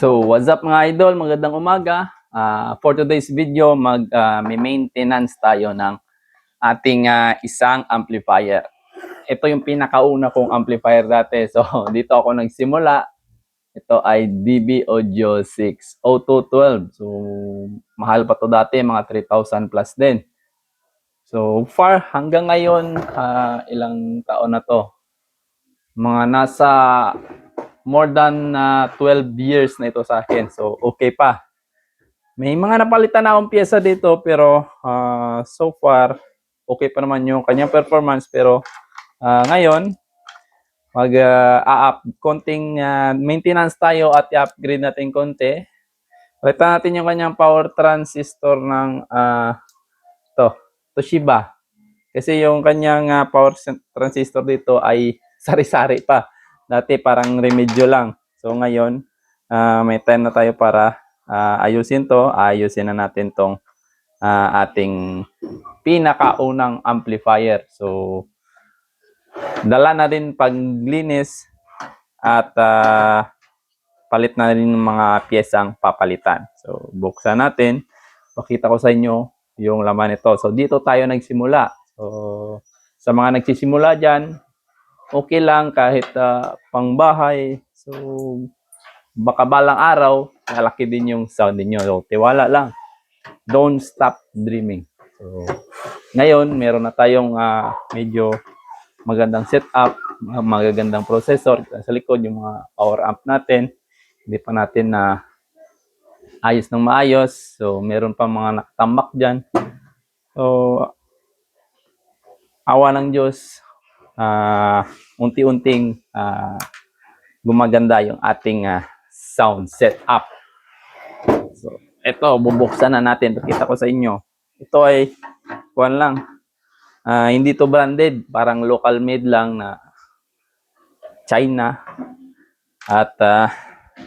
So, what's up mga idol? Magandang umaga. For today's video, mag-maintenance tayo ng ating isang amplifier. Ito yung pinakauna kong amplifier dati. So, dito ako nagsimula. Ito ay DB Audio 60212. So, mahal pa to dati, mga 3,000 plus din. So, far, hanggang ngayon, ilang taon na to? Mga nasa more than 12 years na ito sa akin. So, okay pa. May mga napalitan na akong pyesa dito pero so far, okay pa naman yung kanyang performance. Pero ngayon, konting maintenance tayo at i-upgrade natin konti. Palitan natin yung kanyang power transistor ng Toshiba. Kasi yung kanyang power transistor dito ay sari-sari pa. Dati parang remedyo lang. So ngayon, may time na tayo para ayusin to. Ayusin na natin tong ating pinakaunang amplifier. So, dala na din paglinis at palit na rin ng mga piyesang papalitan. So, buksan natin. Pakita ko sa inyo yung laman nito. So, dito tayo nagsimula. So, sa mga nagsisimula dyan, okay lang kahit pangbahay. So, baka balang araw, malaki din yung sound niyo. So, tiwala lang. Don't stop dreaming. So, ngayon, meron na tayong medyo magandang setup, magagandang processor. Sa likod, yung mga power amp natin. Hindi pa natin na ayos ng maayos. So, meron pa mga nakatambak dyan. So, awa ng Diyos, unti-unting gumaganda yung ating sound setup. So, ito, bubuksan na natin. Pakita ko sa inyo. Ito ay, kuwan lang. Hindi to branded. Parang local made lang na China. At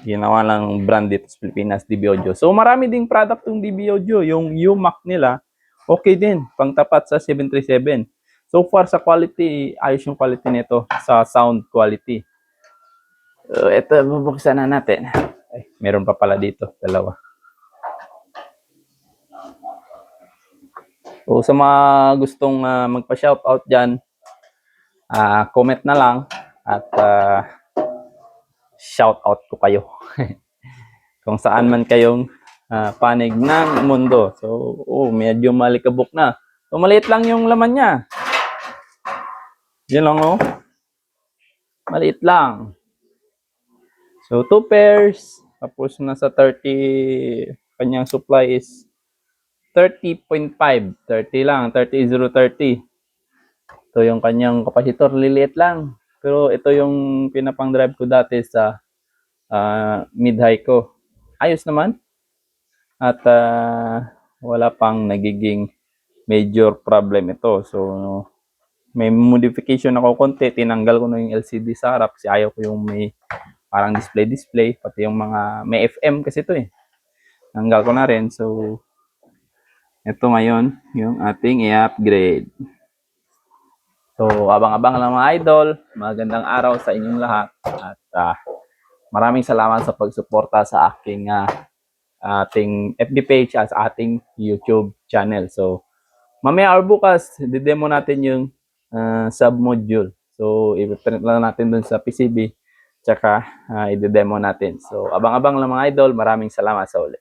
ginawa lang brand dito sa Pilipinas, DB Audio. So, marami ding product yung DB Audio. Yung UMAC nila, okay din. Pangtapat sa 737. So far sa quality, ayos yung quality nito sa sound quality. So, ito, bubuksan na natin. Ay, meron pa pala dito, dalawa. So, sa mga gustong magpa-shoutout dyan, comment na lang at shoutout ko kayo. Kung saan man kayong panig ng mundo. So, medyo malikabok na. So, maliit lang yung laman niya. Yun lang, oh. Maliit lang. So, 2 pairs. Tapos, nasa 30, kanyang supply is 30.5. 30 lang. 30. Ito yung kanyang capacitor. Liliit lang. Pero, ito yung pinapang drive ko dati sa mid-high ko. Ayos naman. At wala pang nagiging major problem ito. So, may modification ako konti. Tinanggal ko na yung LCD sa harap kasi ayaw ko yung may parang display. Pati yung mga, may FM kasi ito eh. Tanggal ko na rin. So, ito ngayon yung ating i-upgrade. So, abang-abang lang mga idol. Magandang araw sa inyong lahat. At maraming salamat sa pagsuporta sa aking ating FB page at sa ating YouTube channel. So, mamaya or bukas, didemo natin yung sub-module. So, i-print lang natin dun sa PCB. Tsaka, i-demo natin. So, abang-abang lang mga idol. Maraming salamat sa ulit.